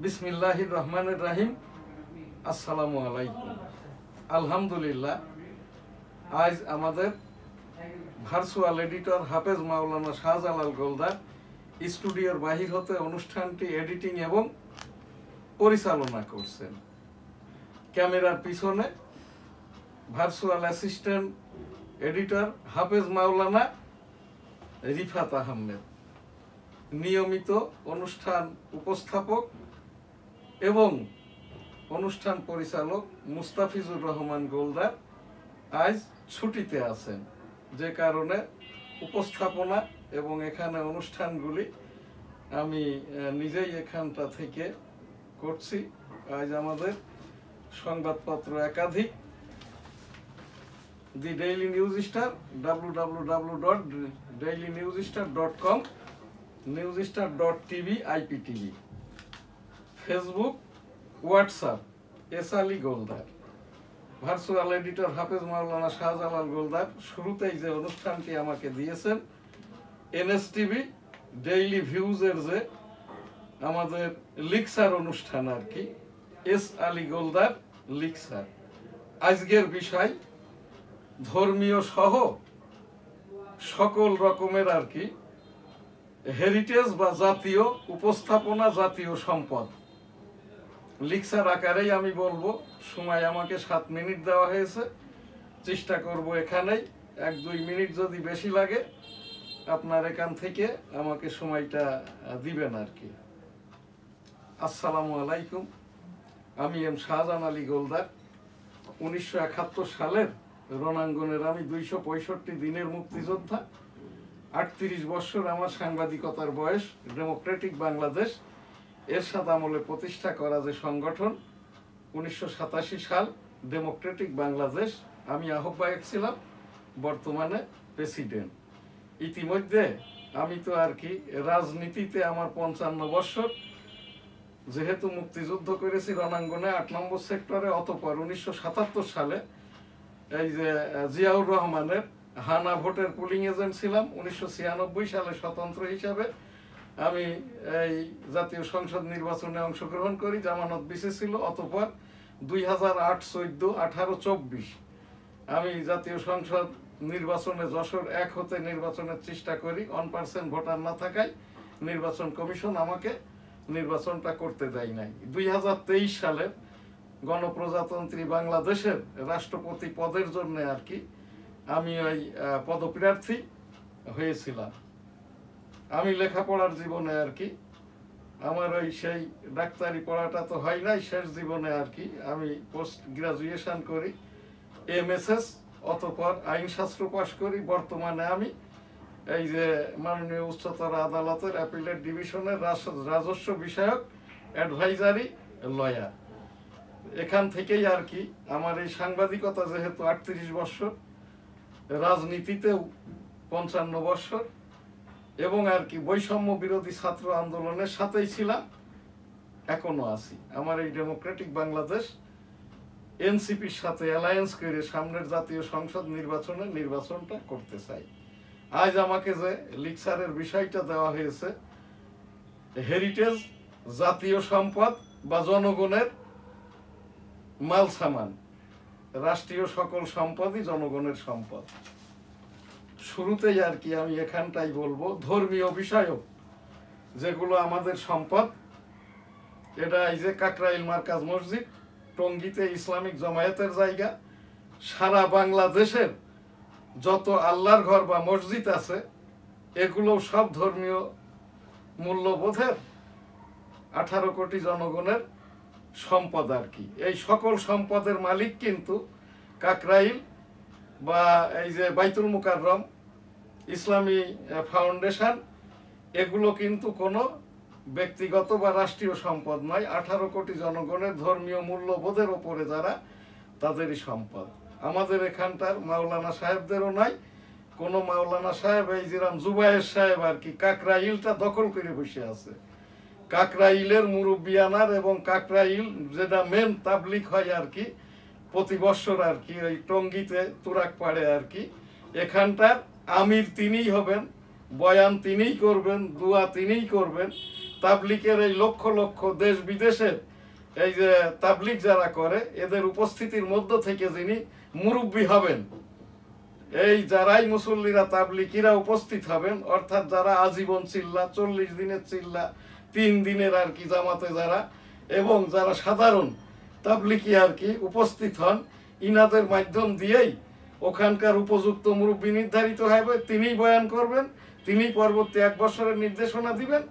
বিসমিল্লাহির রহমানির রহিম। আসসালামু আলাইকুম। আলহামদুলিল্লাহ, আজ আমাদের ভার্চুয়াল এডিটর হাফেজ মাওলানা শাহজালাল গোলদার স্টুডিওর বাহির হতে অনুষ্ঠানটি এডিটিং এবং পরিচালনা করছেন। ক্যামেরার পিছনে ভার্চুয়াল অ্যাসিস্ট্যান্ট এডিটর হাফেজ মাওলানা রিফাত আহমেদ, নিয়মিত অনুষ্ঠান উপস্থাপক এবং অনুষ্ঠান পরিচালক মুস্তাফিজুর রহমান গোলদার আজ ছুটিতে আছেন, যে কারণে উপস্থাপনা এবং এখানে অনুষ্ঠানগুলি আমি নিজেই এখানটা থেকে করছি। আজ আমাদের সংবাদপত্র একাধিক, the daily news star, www.dailynewsstar.com, newsstar.tv, IPTV, Facebook, WhatsApp S Ali Goldar, virtual editor Hafez Maulana Shahjalal Goldar শুরুতেই যে অনুষ্ঠানটি আমাকে দিয়েছেন, NSTV ডেইলি ভিউজের যে আমাদের লিকসার অনুষ্ঠান আর কি, এস আলী গোলদার লিকসার। আজকের বিষয় ধর্মীয় সহ সকল রকমের আর কি হেরিটেজ বা জাতীয় উপস্থাপনা, জাতীয় সম্পদ। লিকসার আকারেই আমি বলবো, সময় আমাকে 7 মিনিট দেওয়া হয়েছে, চেষ্টা করব এখানেই 1-2 মিনিট যদি বেশি লাগে আপনার এখান থেকে আমাকে সময়টা দিবেন আর কি। আসসালামু আলাইকুম, আমি এম শাহজাহান আলী গোলদার। 1971 সালের রণাঙ্গনের আমি 265 দিনের মুক্তিযোদ্ধা। 38 বছর আমার সাংবাদিকতার বয়স। ডেমোক্রেটিক বাংলাদেশ এরশাদ আমলে প্রতিষ্ঠা করা যে সংগঠন, 1987 সাল ডেমোক্রেটিক বাংলাদেশ, আমি আহ্বায়ক ছিলাম, বর্তমানে প্রেসিডেন্ট। ইতিমধ্যে আমি তো আর কি রাজনীতিতে আমার 55 বছর, যেহেতু মুক্তিযুদ্ধ করেছি রণাঙ্গনে 8 নম্বর সেক্টরে, অতঃপর 1977 সালে এই যে জিয়াউর রহমানের হানা ভোটের পুলিং এজেন্ট ছিলাম। 1996 সালে স্বতন্ত্র হিসাবে আমি এই জাতীয় সংসদ নির্বাচনে অংশগ্রহণ করি, জামানত বিসি ছিল। অতঃপর 2008, 14, 18, 24 আমি জাতীয় সংসদ নির্বাচনে যশোর 1 হতে নির্বাচনের চেষ্টা করি। 1% ভোটার না থাকায় নির্বাচন কমিশন আমাকে নির্বাচনটা করতে দেয় নাই। 2023 সালে গণপ্রজাতন্ত্রী বাংলাদেশের রাষ্ট্রপতি পদের জন্য আর কি আমি ওই পদপ্রার্থী হয়েছিলাম। আমি লেখাপড়ার জীবনে আর কি আমার ওই সেই ডাক্তারি পড়াটা তো হয় নাই, শেষ জীবনে আর কি আমি পোস্ট গ্রাজুয়েশন করি, MSS, অতঃপর আইনশাস্ত্র পাশ করি। বর্তমানে আমি এই যে মাননীয় উচ্চতর আদালতের অ্যাপিলেট ডিভিশনের রাজস্ব বিষয়ক অ্যাডভাইজারি লয়ার। এখান থেকেই আর কি আমার এই সাংবাদিকতা, যেহেতু 38 বছর, রাজনীতিতেও 55 বছর, এবং আর কি বৈষম্য বিরোধী ছাত্র আন্দোলনের সাথেই ছিলাম, এখনো আছি। আমার এই ডেমোক্রেটিক বাংলাদেশ NCPর সাথে অ্যালায়েন্স করে সামনের জাতীয় সংসদ নির্বাচনটা করতে চাই। আজ আমাকে যে লিকসারের বিষয়টা দেওয়া হয়েছে, হেরিটেজ, জাতীয় সম্পদ বা জনগণের মাল সামান, রাষ্ট্রীয় সকল সম্পদই জনগণের সম্পদ। শুরুতেই আর কি আমি এখানটাই বলবো ধর্মীয় বিষয়ক যেগুলো আমাদের সম্পদ। এটা এই যে কাকরাইল মার্কাজ মসজিদ, টঙ্গীতে ইসলামিক জমায়েতের জায়গা, সারা বাংলাদেশের যত আল্লাহর ঘর বা মসজিদ আছে এগুলো সব ধর্মীয় মূল্যবোধের 18 কোটি জনগণের সম্পদ আর কি। এই সকল সম্পদের মালিক কিন্তু কাকরাইল বা এই যে বাইতুল মুকাররম, ইসলামী ফাউন্ডেশন, এগুলো কিন্তু কোনো ব্যক্তিগত বা রাষ্ট্রীয় সম্পদ নয়। 18 কোটি জনগণের ধর্মীয় মূল্যবোধের ওপরে যারা, তাদেরই সম্পদ। আমাদের এখানটার মাওলানা সাহেবদেরও নয়। কোনো মাওলানা সাহেব এই যেরাম জুবায়ের সাহেব আর কি কাকরাইলটা দখল করে বসে আছে। কাকরাইলের মুরব্বিয়ানার এবং কাকরাইল যেটা মেন তাবলিক হয় আর কি প্রতি বছর আর কি ওই টঙ্গীতে তুরাক পাড়ে আর কি, এখানটার আমির তিনিই হবেন, বয়ান তিনিই করবেন, দোয়া তিনিই করবেন, তাবলিকের এই লক্ষ লক্ষ দেশ বিদেশের এই যে তাবলিক যারা করে এদের উপস্থিতির মধ্য থেকে যিনি মুরব্বী হবেন, এই যারাই মুসল্লিরা তাবলিকিরা উপস্থিত হবেন, অর্থাৎ যারা আজীবন চিল্লা, 40 দিনের চিল্লা, 3 দিনের আর কি জামাতে যারা, এবং যারা সাধারণ তাবলিকি আর কি উপস্থিত হন, ইনাদের মাধ্যম দিয়েই ওখানকার উপযুক্ত মুরব্বী নির্ধারিত হবে, তিনিই বয়ান করবেন, তিনিই পরবর্তী 1 বছরের নির্দেশনা দিবেন,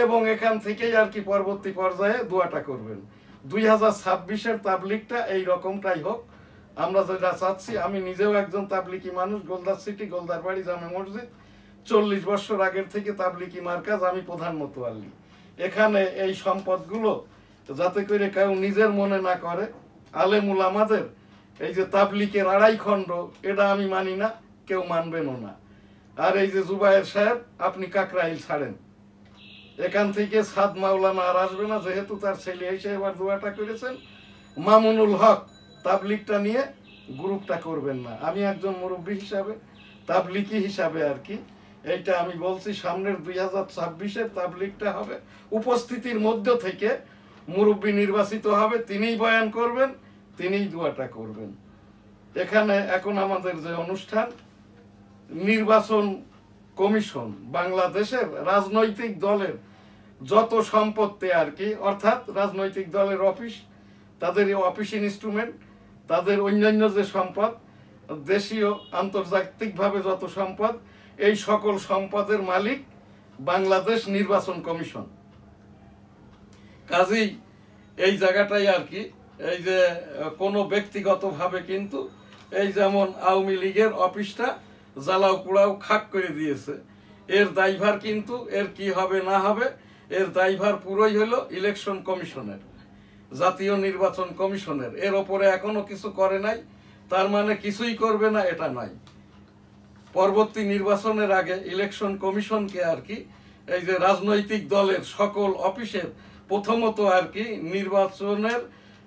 এবং এখান থেকেই আর কি পরবর্তী পর্যায়ে দোয়াটা করবেন। 2026-এর তাবলিকটা এই রকমটাই হোক, আমরা যেটা চাচ্ছি। আমি নিজেও একজন তাবলিকি মানুষ, গোলদার সিটি, গোলদার বাড়ি জামে মসজিদ, 40 বছর আগের থেকে তাবলিকি মার্কাজ, আমি প্রধান মোতোয়াল্লি। এখানে এই সম্পদগুলো যাতে করে কেউ নিজের মনে না করে, আলেমুল আমাদের এই যে তাবলিকের 2.5 খণ্ড, এটা আমি মানি না, কেউ মানবেনও না। আর এই যে জুবায়ের সাহেব, আপনি কাকরাইল ছাড়েন, এখান থেকে সাদ মাওলানা আর আসবে না, যেহেতু তার ছেলে এসে এবার দোয়াটা করেছেন। মামুনুল হক তাবলিকটা নিয়ে গ্রুপটা করবেন না। আমি একজন মুরব্বী হিসাবে, তাবলিকি হিসাবে আর কি এইটা আমি বলছি, সামনের 2026-এর তাবলিকটা হবে উপস্থিতির মধ্য থেকে মুরব্বী নির্বাচিত হবে, তিনিই বয়ান করবেন, তিনিই দোয়াটা করবেন। এখানে এখন আমাদের যে অনুষ্ঠান, নির্বাচন কমিশন বাংলাদেশের রাজনৈতিক দলের যত সম্পত্তি আর কি, অর্থাৎ রাজনৈতিক দলের অফিস, তাদের অফিস ইনস্ট্রুমেন্ট, তাদের অন্যান্য যে সম্পদ, দেশীয় আন্তর্জাতিকভাবে যত সম্পদ, এই সকল সম্পদের মালিক বাংলাদেশ নির্বাচন কমিশন। কাজেই এই জায়গাটাই আর কি, এই যে কোনো ব্যক্তিগতভাবে কিন্তু এই যেমন আওয়ামী লীগের অফিসটা জ্বালাও পোড়াও খাক করে দিয়েছে, এর দায়ভার কিন্তু এর কি হবে না হবে, এর দায়ভার পুরোই হলো ইলেকশন কমিশনের, জাতীয় নির্বাচন কমিশনের। এর ওপরে এখনো কিছু করে নাই, তার মানে কিছুই করবে না এটা নয়। পরবর্তী নির্বাচনের আগে ইলেকশন কমিশনকে আর কি এই যে রাজনৈতিক দলের সকল অফিসের প্রথমত আর কি নির্বাচনের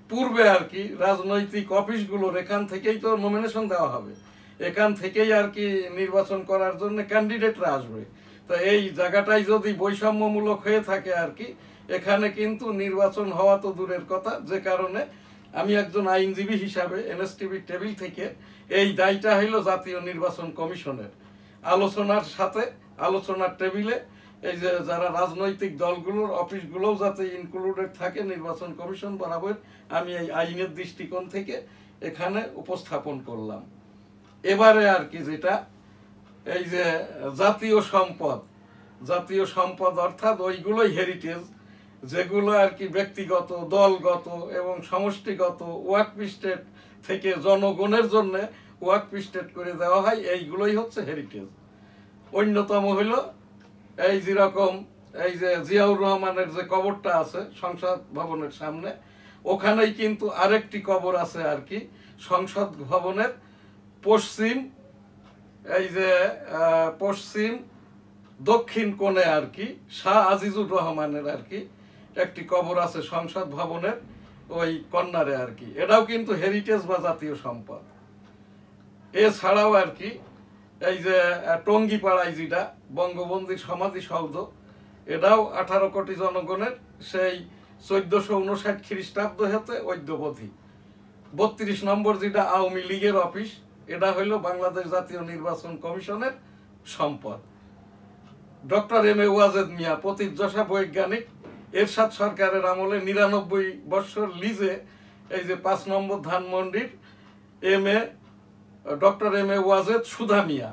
পূর্বে আর কি রাজনৈতিক অফিসগুলোর এখান থেকেই তো নমিনেশন দেওয়া হবে, এখান থেকেই আর কি নির্বাচন করার জন্য ক্যান্ডিডেটরা আসবে। তো এই জায়গাটাই যদি বৈষম্যমূলক হয়ে থাকে আর কি, এখানে কিন্তু নির্বাচন হওয়া তো দূরের কথা। যে কারণে আমি একজন আইনজীবী হিসাবে এনএসটিভি টেবিল থেকে এই দায়টা হইল জাতীয় নির্বাচন কমিশনের। আলোচনার সাথে আলোচনার টেবিলে এই যে যারা রাজনৈতিক দলগুলোর অফিসগুলোও যাতে ইনক্লুডেড থাকে নির্বাচন কমিশন বরাবর, আমি এই আইনের দৃষ্টিকোণ থেকে এখানে উপস্থাপন করলাম। এবারে আর কি যেটা এই যে জাতীয় সম্পদ অর্থাৎ ওইগুলোই হেরিটেজ, যেগুলো আর কি ব্যক্তিগত, দলগত এবং সমষ্টিগত ওয়াকফ স্টেট থেকে জনগণের জন্য ওয়াকফ স্টেট করে দেওয়া হয়, এইগুলোই হচ্ছে হেরিটেজ। অন্যতম হইল এই যেরকম এই যে জিয়াউর রহমানের যে কবরটা আছে সংসদ ভবনের সামনে, ওখানেই কিন্তু আরেকটি কবর আছে আর কি সংসদ ভবনের পশ্চিম এই যে পশ্চিম দক্ষিণ কোণে আর কি শাহ আজিজুর রহমানের আর কি একটি কবর আছে সংসদ ভবনের ওই কর্নারে আর কি। এটাও কিন্তু হেরিটেজ বা জাতীয় সম্পদ। এছাড়াও আর কি এই যে টঙ্গিপাড়ায় যেটা বঙ্গবন্ধুর সমাধি সৌধ, এটাও 18 কোটি জনগণের, সেই 1459 খ্রিস্টাব্দ হতে অদ্যবধি। 32 নম্বর যেটা আওয়ামী লীগের অফিস, এটা হইল বাংলাদেশ জাতীয় নির্বাচন কমিশনের সম্পদ। Doctor M A Wazed Miah প্রতিযশা বৈজ্ঞানিক, এরশাদ সরকারের আমলে 99 বছর লিজে এই যে 5 নম্বর ধানমন্ডির ডক্টর এম এ ওয়াজেদ সুধা মিয়া,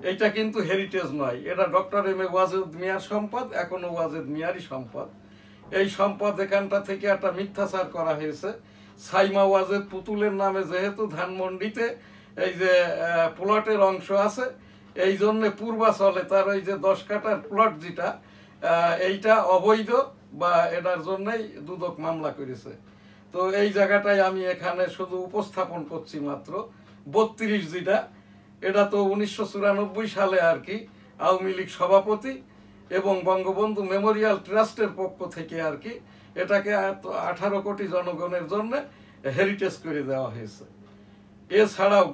এইটা কিন্তু হেরিটেজ নয়, এটা ডক্টর এম এ ওয়াজেদ মিয়ার সম্পদ, এখনো ওয়াজেদ মিয়ারই সম্পদ। এই সম্পদ এখানটা থেকে একটা মিথ্যাচার করা হয়েছে। সাইমা ওয়াজেদ পুতুলের নামে যেহেতু ধানমন্ডিতে এই যে প্লটের অংশ আছে, এই জন্য পূর্বাচলে তার ওই যে 10 কাঠার প্লট যেটা, এইটা অবৈধ বা এটার জন্যই দুদক মামলা করেছে। তো এই জায়গাটাই আমি এখানে শুধু উপস্থাপন করছি মাত্র। 32 যেটা, এটা তো 1994 সালে আর কি আওয়ামী লীগ সভাপতি এবং বঙ্গবন্ধু মেমোরিয়াল ট্রাস্টের পক্ষ থেকে আর কি এটাকে 18 কোটি জনগণের জন্য হেরিটেজ করে দেওয়া হয়েছে। এছাড়াও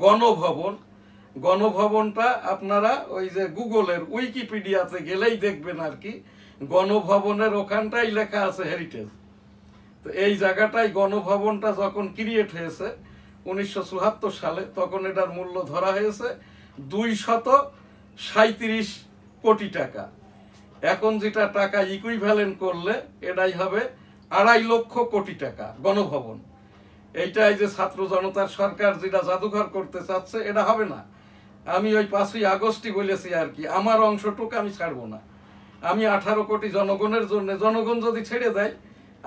গণভবনটা আপনারা ওই যে গুগলের উইকিপিডিয়াতে গেলেই দেখবেন আর কি গণভবনের ওখানটাই লেখা আছে হেরিটেজ। তো এই জায়গাটাই গণভবনটা যখন ক্রিয়েট হয়েছে 1974 সালে, তখন এটার মূল্য ধরা হয়েছে 237 কোটি টাকা। এখন যেটা টাকা ইকুইভ্যালেন্ট করলে এটাই হবে 2.5 লক্ষ কোটি টাকা গণভবন। এইটাই যে ছাত্র জনতার সরকার যেটা জাদুঘর করতে চাচ্ছে, এটা হবে না। আমি ওই 5ই আগস্টই বলেছি আর কি, আমার অংশটুকু আমি ছাড়বো না। আমি 18 কোটি জনগণের জন্য, জনগণ যদি ছেড়ে দেয়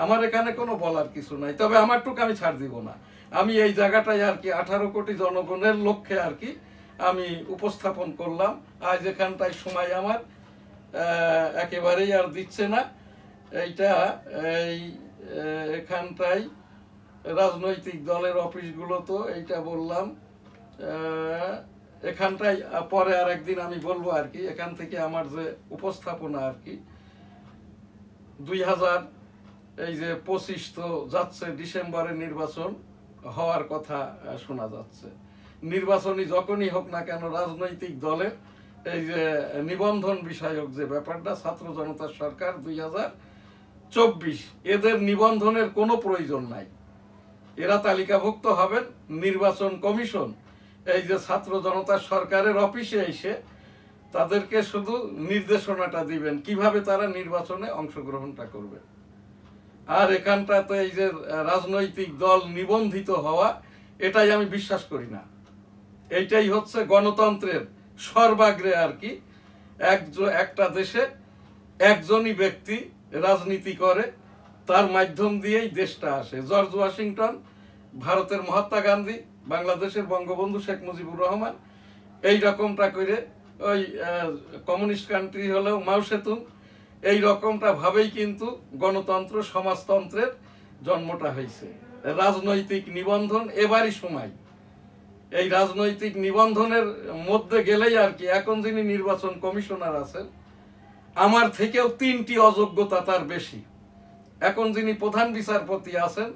আমার এখানে কোনো বলার কিছু নাই, তবে আমারটুকু আমি ছাড় দিব না। আমি এই জায়গাটায় আর কি 18 কোটি জনগণের লক্ষ্যে আর কি আমি উপস্থাপন করলাম। আজ এখানটায় সময় আমার একেবারেই আর দিচ্ছে না। এইটা এখানটায় রাজনৈতিক দলের অফিসগুলো তো এইটা বললাম, এখানটায় পরে আর একদিন আমি বলবো আর কি। এখান থেকে আমার যে উপস্থাপনা আর কি 2025 তো যাচ্ছে, ডিসেম্বরে নির্বাচন হওয়ার কথা শোনা যাচ্ছে। নির্বাচনী যখনই হোক না কেন রাজনৈতিক দলের এই যে নিবন্ধন বিষয়ক যে ব্যাপারটা, ছাত্র জনতার সরকার 2024, এদের নিবন্ধনের কোনো প্রয়োজন নাই। এরা তালিকাভুক্ত হবেন, নির্বাচন কমিশন এই যে ছাত্র জনতার সরকারের অফিসে এসে তাদেরকে শুধু নির্দেশনাটা দিবেন কিভাবে তারা নির্বাচনে অংশগ্রহণটা করবে। আর এখানটাতে এই যে রাজনৈতিক দল নিবন্ধিত হওয়া, এটাই আমি বিশ্বাস করি না। এইটাই হচ্ছে গণতন্ত্রের সর্বাগ্রে আর কি। একটা দেশে একজনই ব্যক্তি রাজনীতি করে, তার মাধ্যম দিয়েই দেশটা আসে। জর্জ ওয়াশিংটন, ভারতের মহাত্মা গান্ধী, বাংলাদেশের বঙ্গবন্ধু শেখ মুজিবুর রহমান, এই রকমটা করে ওই কমিউনিস্ট কান্ট্রি হলেও মাও সেতুং, এই রকমটা ভাবেই কিন্তু গণতন্ত্র সমাজতন্ত্রের জন্মটা হয়েছে। রাজনৈতিক নিবন্ধন এবারই সময়, এই রাজনৈতিক নিবন্ধনের মধ্যে গেলেই আর কি এখন যিনি নির্বাচন কমিশনার আছেন আমার থেকেও 3টি অযোগ্যতা তার বেশি। এখন যিনি প্রধান বিচারপতি আছেন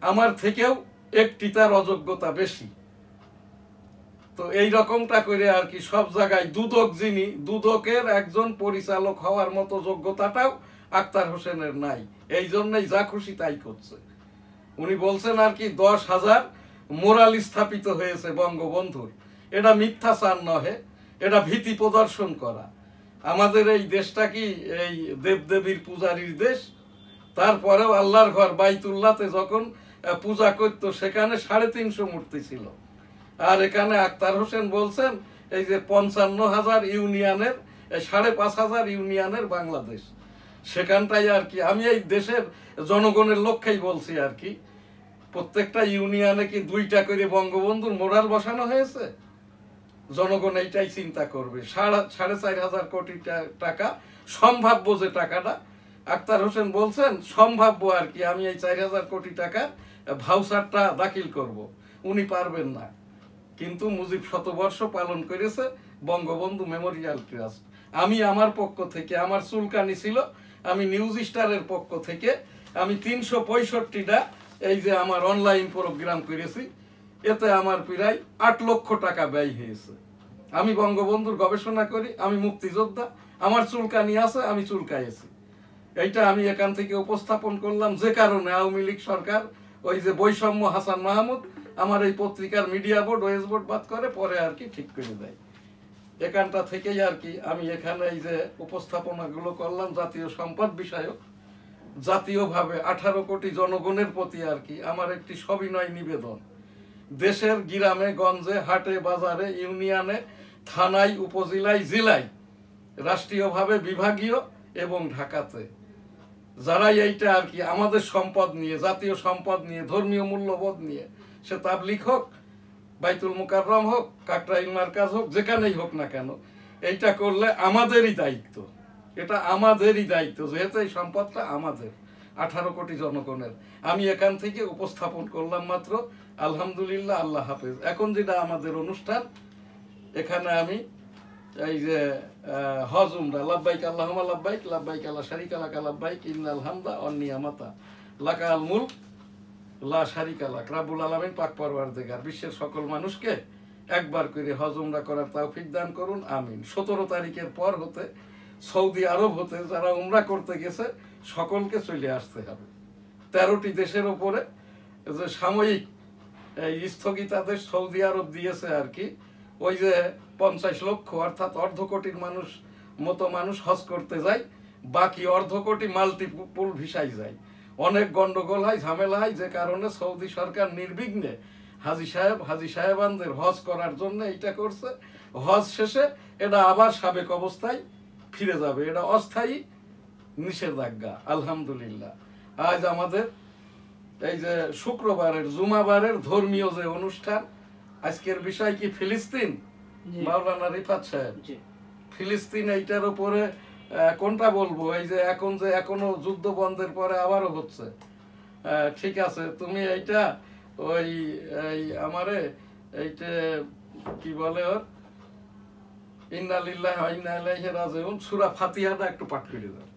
আমার থেকেও 1টি তার অযোগ্যতা বেশি। তো এই রকমটা করে আর কি সব জায়গায় দুদক, যিনি দুদকের একজন পরিচালক হওয়ার মতো যোগ্যতাটাও আক্তার হোসেনের নাই। এই জন্যই যা খুশি তাই করছে। উনি বলছেন আর কি 10,000 মোরাল স্থাপিত হয়েছে বঙ্গবন্ধুর। এটা মিথ্যাচার নহে, এটা ভীতি প্রদর্শন করা। আমাদের এই দেশটা কি এই দেবদেবীর পূজারীর দেশ? তারপরেও আল্লাহর ঘর বাইতুল্লাহতে যখন পূজা করত সেখানে 350 মূর্তি ছিল। আর এখানে আক্তার হোসেন বলছেন এই যে 55,000 ইউনিয়নের, 5,500 ইউনিয়নের বাংলাদেশ, সেখানটাই আর কি আমি এই দেশের জনগণের লক্ষ্যেই বলছি আর কি। প্রত্যেকটা ইউনিয়নে কি 2টা করে বঙ্গবন্ধুর মোরাল বসানো হয়েছে? জনগণ এইটাই চিন্তা করবে। 4,500 কোটি টাকা সম্ভাব্য যে টাকাটা, আক্তার হোসেন বলছেন সম্ভাব্য আর কি আমি এই 4,000 কোটি টাকার ভাউচারটা দাখিল করব। উনি পারবেন না, কিন্তু মুজিব শতবর্ষ পালন করেছে বঙ্গবন্ধু মেমোরিয়াল ট্রাস্ট। আমি আমার পক্ষ থেকে, আমার চুলকানি ছিল, আমি নিউজ স্টারের পক্ষ থেকে আমি 365টা এই যে আমার অনলাইন প্রোগ্রাম করেছি, এতে আমার প্রায় 8 লক্ষ টাকা ব্যয় হয়েছে। আমি বঙ্গবন্ধুর গবেষণা করি, আমি মুক্তিযোদ্ধা, আমার চুলকানি আছে, আমি চুলকাইছি। এইটা আমি এখান থেকে উপস্থাপন করলাম। যে কারণে আওয়ামী লীগ সরকার ওই যে বৈষম্য হাসান মাহমুদ আমার এই পত্রিকার মিডিয়া বোর্ড, ওয়েস বোর্ড বাদ করে, পরে আর কি ঠিক করে দেয়। এখানটা থেকেই আর কি আমি এখানে এই যে উপস্থাপনাগুলো করলাম জাতীয় সম্পদ বিষয়ক। জাতীয়ভাবে 18 কোটি জনগণের প্রতি আর কি আমার একটি সবিনয় নিবেদন। দেশের গ্রামে গঞ্জে, হাটে বাজারে, ইউনিয়নে, থানায়, উপজেলায়, জেলায়, রাষ্ট্রীয়ভাবে, বিভাগীয় এবং ঢাকাতে যারা এইটা আর কি আমাদের সম্পদ নিয়ে, জাতীয় সম্পদ নিয়ে, ধর্মীয় মূল্যবোধ নিয়ে, সে তাবলিগ হোক, বাইতুল মুকাররম হোক, কাকরাইল মার্কাজ হোক, যেখানেই হোক না কেন, এইটা করলে আমাদেরই দায়িত্ব। এটা আমাদেরই দায়িত্ব, যেহেতু এই সম্পদটা আমাদের 18 কোটি জনগণের। আমি এখান থেকে উপস্থাপন করলাম মাত্র। আলহামদুলিল্লাহ, আল্লাহ হাফেজ। এখন যেটা আমাদের অনুষ্ঠান, এখানে আমি এই যে হজ উমরা, লাব্বাইক আল্লাহুম্মা লাব্বাইক, লাব্বাইক লা শারীকা লাকা লাব্বাইক, ইন্নাল হামদা ওয়ান নিয়ামাতা লাকাল মুলক লা শারীকা লাক। রব্বুল আলামিন পাক পরওয়ারদিগার বিশ্বের সকল মানুষকে একবার করে হজ উমরা করার তৌফিক দান করুন, আমিন। 17 তারিখের পর হতে সৌদি আরব হতে যারা উমরা করতে গেছে সকলকে চলে আসতে হবে। 13টি দেশের ওপরে যে সাময়িক এই স্থগিতাদেশ সৌদি আরব দিয়েছে আর কি, ওই যে 50 লক্ষ অর্থাৎ অর্ধ কোটির মানুষ হজ করতে যায়, বাকি অর্ধ কোটি মাল্টিপল ভিসায় যায়। অনেক গন্ডগোল হয়, ঝামেলা হয়, যে কারণে সৌদি সরকার নির্বিঘ্নে হাজি সাহেবানদের হজ করার জন্য এটা করছে। হজ শেষে এটা আবার সাবেক অবস্থায় ফিরে যাবে, এটা অস্থায়ী নিষেধাজ্ঞা। আলহামদুলিল্লাহ আজ আমাদের এই যে শুক্রবারের জুমাবারের ধর্মীয় যে অনুষ্ঠান, আজকের বিষয় কি ফিলিস্তিন? মাওলানা রিফাত সাহেব, ফিলিস্তিন এইটার উপরে কোনটা বলবো? এই যে এখনো যুদ্ধ বন্ধের পরে আবারও হচ্ছে। ঠিক আছে, তুমি এইটা ওই আমারে এইটা কি বলে ওর ইন্না লিল্লাহি ওয়া ইন্না ইলাইহি রাজিউন সূরা ফাতিহাটা একটু পাঠ করে দাও।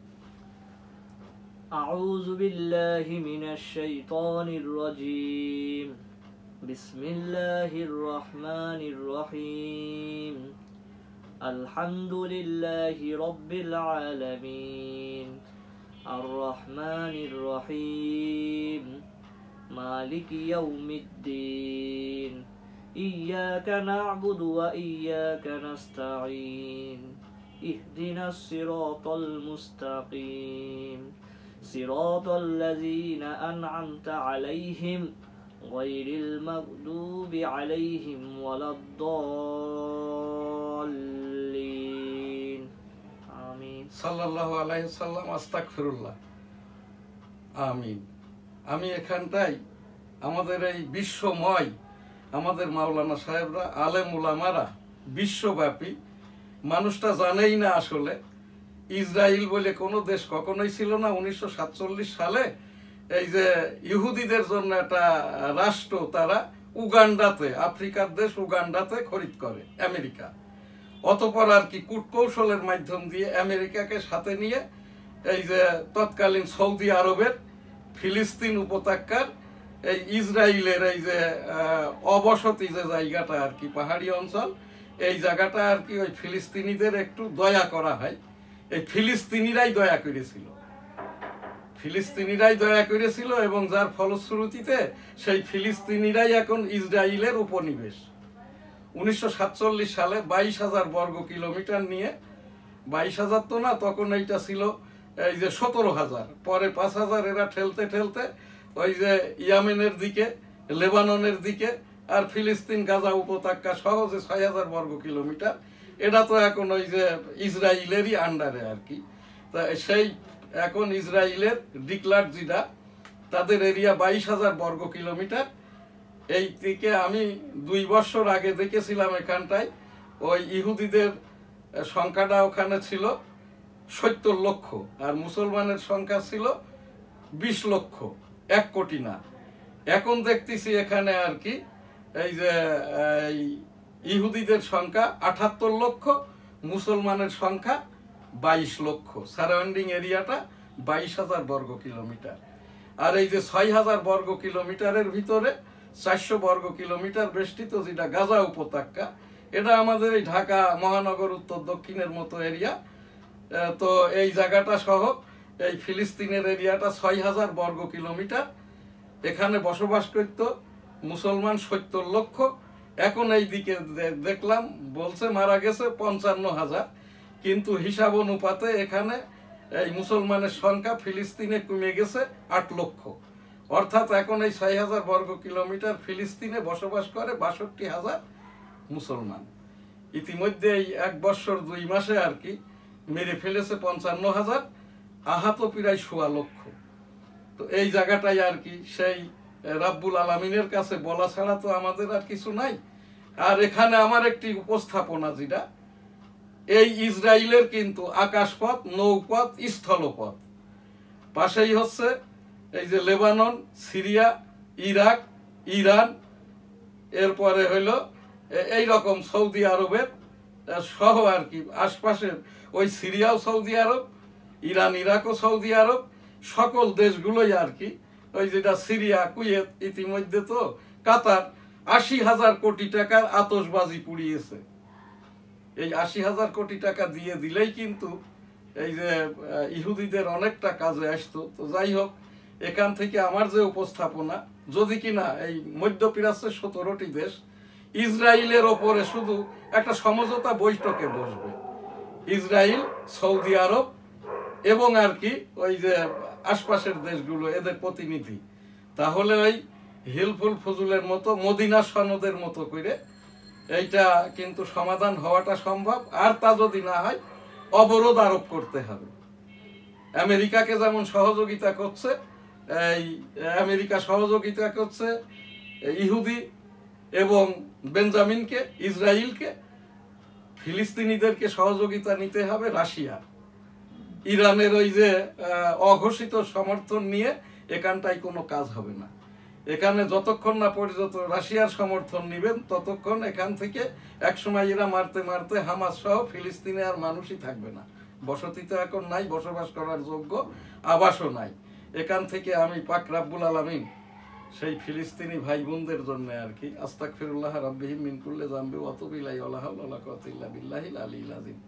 আউযু বিল্লাহি মিনাশ শাইতানির রাজীম। বিসমিল্লাহির রহমানির রহিম। আলহামদুলিল্লাহি রাব্বিল আলামিন। আর রহমানির রহিম। মালিকি ইয়াউমিদ্দিন। ইয়্যাকা না'বুদু ওয়া ইয়্যাকা নাস্তাঈন। ইহদিনাস সিরাতাল মুস্তাকিম। সিরাতাল লাযীনা আন'আমতা আলাইহিম গায়রিল মাগদুবি আলাইহিম ওয়ালাদ-দাল্লিন। আমিন। সাল্লাল্লাহু আলাইহি ওয়াসাল্লাম। আস্তাগফিরুল্লাহ। আমিন। আমি এখানটাই আমাদের এই বিশ্বময় আমাদের মাওলানা সাহেবরা, আলেম উলামারা বিশ্বব্যাপী, মানুষটা জানেই না আসলে ইসরায়েল বলে কোনো দেশ কখনোই ছিল না। 1947 সালে এই যে ইহুদিদের জন্য একটা রাষ্ট্র তারা উগান্ডাতে, আফ্রিকার দেশ উগান্ডাতে খরিদ করে আমেরিকা। অতঃপর আর কি কূটকৌশলের মাধ্যম দিয়ে আমেরিকাকে সাথে নিয়ে এই যে তৎকালীন সৌদি আরবের ফিলিস্তিন উপত্যকার এই ইসরায়েলের এই যে অবসতি যে জায়গাটা আর কি, পাহাড়ি অঞ্চল, এই জায়গাটা আর কি ওই ফিলিস্তিনিদের একটু দয়া করা হয়। এই ফিলিস্তিনিরাই দয়া করেছিল এবং যার ফলশ্রুতিতে সেই ফিলিস্তিনিরাই এখন ইসরায়েলের উপনিবেশ। 1947 সালে 22,000 বর্গ কিলোমিটার নিয়ে, 22,000 তো না, তখন এইটা ছিল এই যে 17,000, পরে 5,000 এরা ঠেলতে ঠেলতে ওই যে ইয়ামেনের দিকে, লেবাননের দিকে, আর ফিলিস্তিন গাজা উপত্যকা সহজে 6,000 বর্গ কিলোমিটার। এটা তো এখন ওই যে ইসরায়েলেরই আন্ডারে আর কি। তা সেই এখন ইসরায়েলের ডিক্লার যেটা, তাদের এরিয়া 22,000 বর্গ কিলোমিটার। এই থেকে আমি 2 বছর আগে দেখেছিলাম এখানটায় ওই ইহুদিদের সংখ্যাটা ওখানে ছিল 70 লক্ষ, আর মুসলমানের সংখ্যা ছিল 20 লক্ষ, 1 কোটি না। এখন দেখতেছি এখানে আর কি এই যে ইহুদিদের সংখ্যা 78 লক্ষ, মুসলমানের সংখ্যা 22 লক্ষ। সারাউন্ডিং এরিয়াটা 22,000 বর্গ কিলোমিটার। আর এই যে 6,000 বর্গ কিলোমিটারের ভিতরে 400 বর্গ কিলোমিটার বেষ্টিত যেটা গাজা উপত্যকা, এটা আমাদের এই ঢাকা মহানগর উত্তর দক্ষিণের মতো এরিয়া। তো এই জায়গাটা সহ এই ফিলিস্তিনের এরিয়াটা 6,000 বর্গ কিলোমিটার। এখানে বসবাস করত মুসলমান 70 লক্ষ। এখন এই দিকে দেখলাম বলছে মারা গেছে 55,000, কিন্তু হিসাব অনুপাতে এখানে এই মুসলমানের সংখ্যা ফিলিস্তিনে কমে গেছে 8 লক্ষ। অর্থাৎ এখন এই 6,000 বর্গ কিলোমিটার ফিলিস্তিনে বসবাস করে 62,000 মুসলমান। ইতিমধ্যে এই 1 বছর 2 মাসে আর কি মেরে ফেলেছে 55,000, আহত প্রায় 1.25 লক্ষ। তো এই জায়গাটাই আর কি সেই রাব্বুল আলামিনের কাছে বলা ছাড়া তো আমাদের আর কিছু নাই। আর এখানে আমার একটি উপস্থাপনা যেটা, এই ইসরায়েলের কিন্তু আকাশপথ, নৌপথ, স্থলপথ, পাশেই হচ্ছে এই যে লেবানন, সিরিয়া, ইরাক, ইরান, এরপরে হইল এই রকম সৌদি আরবের সহ আর কি আশপাশের ওই সিরিয়াও সৌদি আরব, ইরান ইরাকও সৌদি আরব, সকল দেশগুলোই আর কি। ওই যেটা সিরিয়া, কুয়েত, ইতিমধ্যে তো কাতার 80,000 কোটি টাকার আতশবাজি পুড়িয়েছে। এই 80,000 কোটি টাকা দিয়ে দিলেই কিন্তু এই যে ইহুদিদের অনেকটা কাজে আসতো। তো যাই হোক, এখান থেকে আমার যে উপস্থাপনা, যদি কিনা এই মধ্যপ্রাচ্যের 17টি দেশ ইসরায়েলের ওপরে শুধু একটা সমঝোতা বৈঠকে বসবে, ইসরায়েল, সৌদি আরব এবং আর কি ওই যে আশপাশের দেশগুলো এদের প্রতিনিধি, তাহলে ওই হিলফুল ফজুলের মতো মদিনা সনদের মতো করে এইটা কিন্তু সমাধান হওয়াটা সম্ভব। আর তা যদি না হয়, অবরোধ আরোপ করতে হবে। আমেরিকাকে যেমন সহযোগিতা করছে, এই আমেরিকা সহযোগিতা করছে ইহুদি এবং বেঞ্জামিনকে, ইসরায়েলকে, ফিলিস্তিনিদেরকে সহযোগিতা নিতে হবে রাশিয়া। ইরানের ওই যে অঘোষিত সমর্থন নিয়ে এখানটায় কোনো কাজ হবে না। এখানে যতক্ষণ না পর্যন্ত রাশিয়ার সমর্থন নিবেন, ততক্ষণ এখান থেকে একসময় এরা মারতে মারতে হামাস সহ ফিলিস্তিনে আর মানুষই থাকবে না। বসতি তো এখন নাই, বসবাস করার যোগ্য আবাসও নাই। এখান থেকে আমি পাক রাব্বুল আলামিন সেই ফিলিস্তিনি ভাই বোনদের জন্য আর কি আস্তাগফিরুল্লাহ রাব্বিহিম মিন কুল্লি যামবি ওয়া আতুবু ইলাইহি ওয়া লা হাওলা ওয়া লা কুওয়াতা ইল্লা বিল্লাহিল আলিয়্যিল আযীম।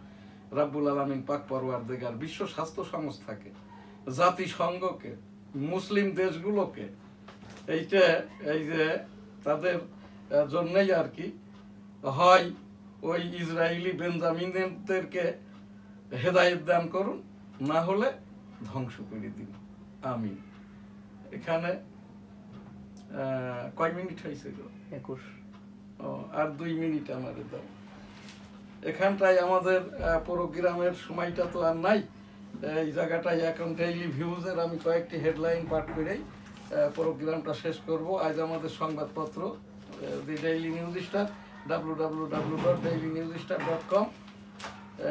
রাব্বুল আলামিন পাক পরওয়ারদিগার বিশ্ব স্বাস্থ্য সংস্থাকে, জাতিসংঘকে, মুসলিম দেশগুলোকে এই যে তাদের জন্যই আর কি হয় ওই ইসরায়েলি বেঞ্জামিনদেরকে হেদায়েত দান করুন, না হলে ধ্বংস করে দিন। আমিন। এখানে কয় মিনিট হয়েছে গো? 21। আর 2 মিনিট আমাদের দাও। এখানটায় আমাদের প্রোগ্রামের সময়টা তো আর নাই। এই জায়গাটায় এখন ডেইলি ভিউজের আমি কয়েকটি হেডলাইন পাঠ করেই প্রোগ্রামটা শেষ করব। আজ আমাদের সংবাদপত্র দি ডেইলি নিউজ স্টার, www.dailynewsstar.com,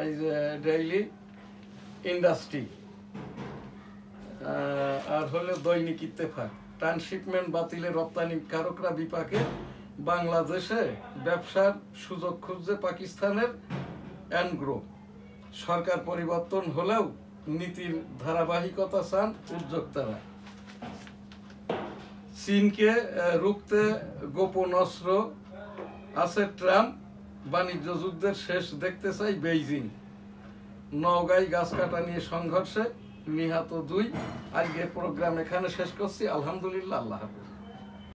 এই যে ডেইলি ইন্ডাস্ট্রি, আর হলো দৈনিক ইত্তেফাক। ট্রান্সশিপমেন্ট বাতিলে রপ্তানিকারকরা বিপাকে, বাংলাদেশে ব্যবসার সুযোগ খুঁজছে পাকিস্তানের অ্যানগ্রো। সরকার পরিবর্তন হলেও নীতির ধারাবাহিকতা চান উদ্যোক্তারা। চীনকে রুখতে গোপন অস্ত্র আছে ট্রাম্প, বাণিজ্য যুদ্ধের শেষ দেখতে চাই বেইজিং। নওগাঁয় গাছ কাটা নিয়ে সংঘর্ষে নিহত 2। আজকের প্রোগ্রাম এখানে শেষ করছি। আলহামদুলিল্লাহ, আল্লাহ হাফেজ।